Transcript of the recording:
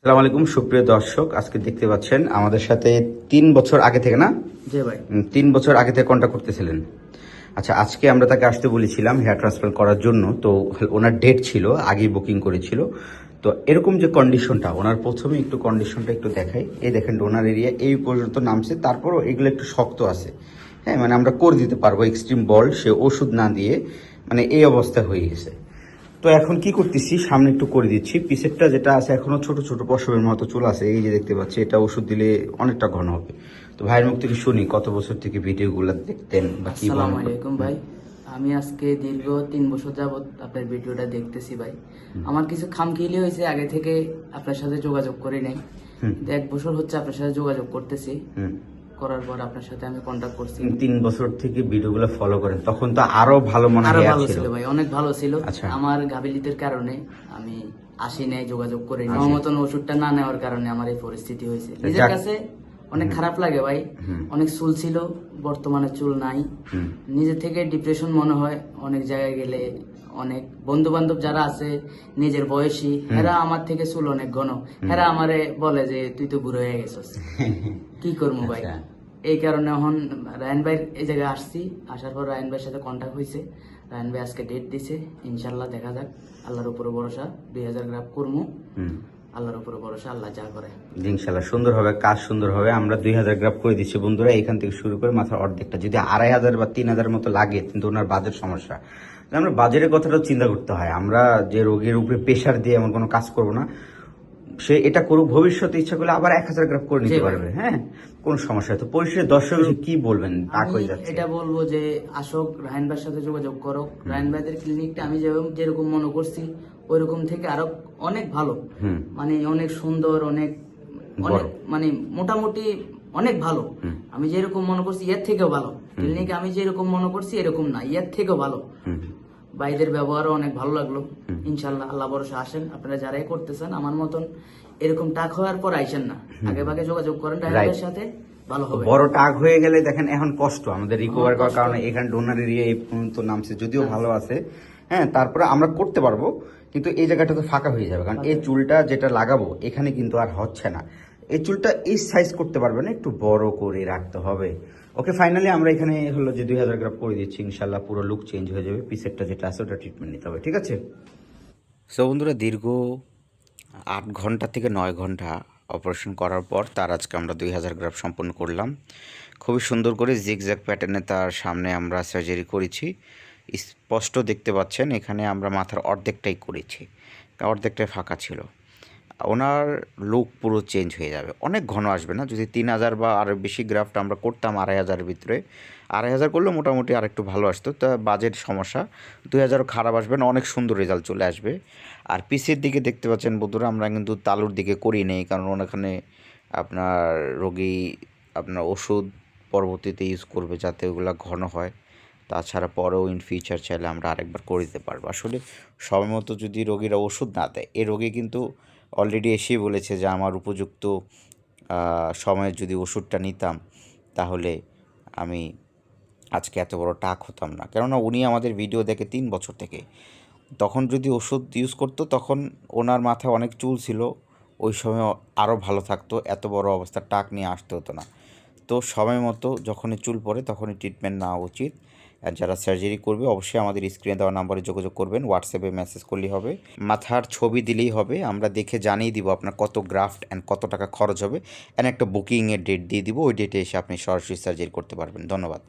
আসসালামু আলাইকুম সুপ্রিয় দর্শক, আজকে দেখতে পাচ্ছেন আমাদের সাথে 3 বছর আগে থেকে না জি ভাই। 3 বছর আগে থেকে কন্ট্যাক্ট করতেছিলেন। আচ্ছা, আজকে আমরা তাকে আসতে বলেছিলাম হেয়ার ট্রান্সপ্লান্ট করার জন্য, তো ওনার ডেট ছিল, আগেই বুকিং করেছিল। তো এরকম যে কন্ডিশনটা, ওনার প্রথমে একটু কন্ডিশনটা একটু দেখাই। এই দেখেন ডোনার এরিয়া এই পর্যন্ত নামছে, তারপরও এগুলো একটু শক্ত আছে। হ্যাঁ, মানে আমরা করে দিতে পারবো এক্সট্রিম বল, সে ওষুধ না দিয়ে, মানে এই অবস্থা হয়ে গেছে। তো এখন কি করতেছি, সামনে একটু করে দিচ্ছি। পিসেরটা যেটা আছে এখনো ছোট ছোট পশমের মতো চুল আছে, এই যে দেখতে পাচ্ছি, এটা ওষুধ দিলে অনেকটা ঘন হবে। তো ভাইয়ের মুখ থেকে শুনি কত বছর থেকে ভিডিওগুলো দেখতেন বা কি আসসালামু আলাইকুম ভাই। আমি আজকে দীর্ঘ 3 বছর যাবত আপনার ভিডিওটা দেখতেছি ভাই। আমার কিছু খামখেয়ালি হয়েছে, আগে থেকে আপনার সাথে যোগাযোগ করি নাই। 1 বছর হচ্ছে আপনার সাথে যোগাযোগ করতেছি, করার পর আপনার সাথে আমি কন্টাক্ট করছি। 3 বছর থেকে ভিডিওগুলো ফলো করেন, তখন তো আরো ভালো মনে আরো হয় ভালো ছিল ভাই, অনেক ভালো ছিল। আচ্ছা। আমার গাফিলতির কারণে আমি আসি নাই, যোগাযোগ করি নাই। আমার মতন ওষুধটা না নেওয়ার কারণে আমার এই পরিস্থিতি হয়েছে। নিজের কাছে অনেক খারাপ লাগে ভাই। অনেক চুল ছিল, বর্তমানে চুল নাই। নিজে থেকে ডিপ্রেশন মনে হয় অনেক জায়গায় গেলে। অনেক বন্ধু বান্ধব যারা আছে নিজের বয়সী, এরা আমার থেকে চুল অনেক ঘন, এরা আমারে বলে যে তুই তো বুড়ো হয়ে গেছিস। কি করবো ভাই? এই কারণে এখন রায়ন ভাইয়ের এই জায়গায় আসছি। আসার পর রায়ন ভাইয়ের সাথে কন্ট্যাক্ট হয়েছে। রায়ন ভাই আজকে ডেট দিছে, ইনশাল্লাহ দেখা যাক। আল্লাহর উপরে ভরসা, 2000 গ্রাফ করবো। আল্লাহর উপরে ভরসা, আল্লাহ যা করে ইনশাল্লাহ সুন্দর হবে, কাজ সুন্দর হবে। আমরা 2000 গ্রাফ করে দিচ্ছি বন্ধুরা, এখান থেকে শুরু করে মাথার অর্ধেকটা। যদি 2500 বা 3000 মতো লাগে, কিন্তু ওনার বাজেট সমস্যা, আমরা বাজেটের কথাটাও চিন্তা করতে হয়। আমরা যে রোগীর উপরে প্রেশার দিয়ে এমন কোনো কাজ করবো না। সে এটা করুক, ভবিষ্যতে ইচ্ছা করলে আবার 1000 গ্রাফ করে নিতে পারবে। হ্যাঁ, কোনো সমস্যা। তো পরিশেষে দর্শক কি বলবেন? আমি এটা বলবো যে আসক, রায়ন ভাইয়ের সাথে যোগাযোগ করো। রায়ন ভাইদের ক্লিনিকটা আমি যেরকম মনে করছি ওইরকম থেকে আরো অনেক ভালো, মানে অনেক সুন্দর, অনেক অনেক মানে মোটামুটি অনেক ভালো। আমি যেরকম মনে করছি এর থেকেও ভালো ক্লিনিক। আমি যেরকম মনে করছি এরকম না, এর থেকেও ভালো। ভাইদের ব্যবহারও অনেক ভালো লাগলো। ইনশাল্লাহ আল্লাহ ভরসা আসেন, আপনারা যারাই করতেছেন আমার মতন এরকম টাক হওয়ার পর আইসেন না, আগে ভাগে যোগাযোগ করেন রায়নের সাথে, ভালো হবে। বড় টাক হয়ে গেলে দেখেন এখন কষ্ট আমাদের রিকভার করার কারণে। এখানে ডোনার এরিয়া এই পর্যন্ত নামছে, যদিও ভালো আছে। হ্যাঁ, তারপরে আমরা করতে পারবো, কিন্তু এই জায়গাটা তো ফাঁকা হয়ে যাবে, কারণ এই চুলটা যেটা লাগাবো এখানে কিন্তু আর হচ্ছে না। এই চুলটা এই সাইজ করতে পারবে না, একটু বড় করে রাখতে হবে। ওকে, ফাইনালি আমরা এখানে হলো যে 2000 গ্রাম করে দিচ্ছি। ইনশাল্লাহ পুরো লুক চেঞ্জ হয়ে যাবে। পিসেরটা যেটা আছে ওটা ট্রিটমেন্ট নিতে হবে, ঠিক আছে? সো বন্ধুরা, দীর্ঘ 8 ঘন্টা থেকে 9 ঘন্টা অপারেশন করার পর তার আজকে আমরা 2000 গ্রাফ সম্পন্ন করলাম। খুবই সুন্দর করে জিগজ্যাগ প্যাটার্নে তার সামনে আমরা সার্জারি করেছি। স্পষ্ট দেখতে পাচ্ছেন, এখানে আমরা মাথার অর্ধেকটাই করেছি, অর্ধেকটাই ফাঁকা ছিল। ওনার লুক পুরো চেঞ্জ হয়ে যাবে, অনেক ঘন আসবে না। যদি 3000 বা আরও বেশি গ্রাফট আমরা করতাম 2500-এর ভিতরে, 2500 করলে মোটামুটি আর একটু ভালো আসতো। তা বাজেট সমস্যা, 2000 খারাপ আসবে না, অনেক সুন্দর রেজাল্ট চলে আসবে। আর পিসের দিকে দেখতে পাচ্ছেন বন্ধুরা, আমরা কিন্তু তালুর দিকে করি নেই, কারণ ওখানে আপনার রোগী আপনার ওষুধ পরবর্তীতে ইউজ করবে যাতে ওগুলো ঘন হয়। তাছাড়া পরেও ইন ফিউচার চাইলে আমরা আরেকবার করে দিতে পারবো। আসলে সময় মতো যদি রোগীরা ওষুধ না দেয়, এই রোগী কিন্তু অলরেডি এসেই বলেছে যে আমার উপযুক্ত সময়ে যদি ওষুধটা নিতাম তাহলে আমি আজকে এত বড় টাক হতাম না। কেননা উনি আমাদের ভিডিও দেখে 3 বছর থেকে, তখন যদি ওষুধ ইউজ করতো তখন ওনার মাথায় অনেক চুল ছিল, ওই সময় আরও ভালো থাকতো, এত বড় অবস্থা টাক নিয়ে আসতে হতো না। তো সময় মতো যখনই চুল পড়ে তখনই ট্রিটমেন্ট নেওয়া উচিত। আর যারা সার্জারি করবে অবশ্যই আমাদের স্ক্রিনে দেওয়া নাম্বারে যোগাযোগ করবেন, হোয়াটসঅ্যাপে মেসেজ করলেই হবে, মাথার ছবি দিলেই হবে। আমরা দেখে জানিয়ে দিব আপনার কত গ্রাফট অ্যান্ড কত টাকা খরচ হবে, অ্যান্ড একটা বুকিংয়ের ডেট দিয়ে দিব। ওই ডেটে এসে আপনি সরাসরি সার্জারি করতে পারবেন। ধন্যবাদ।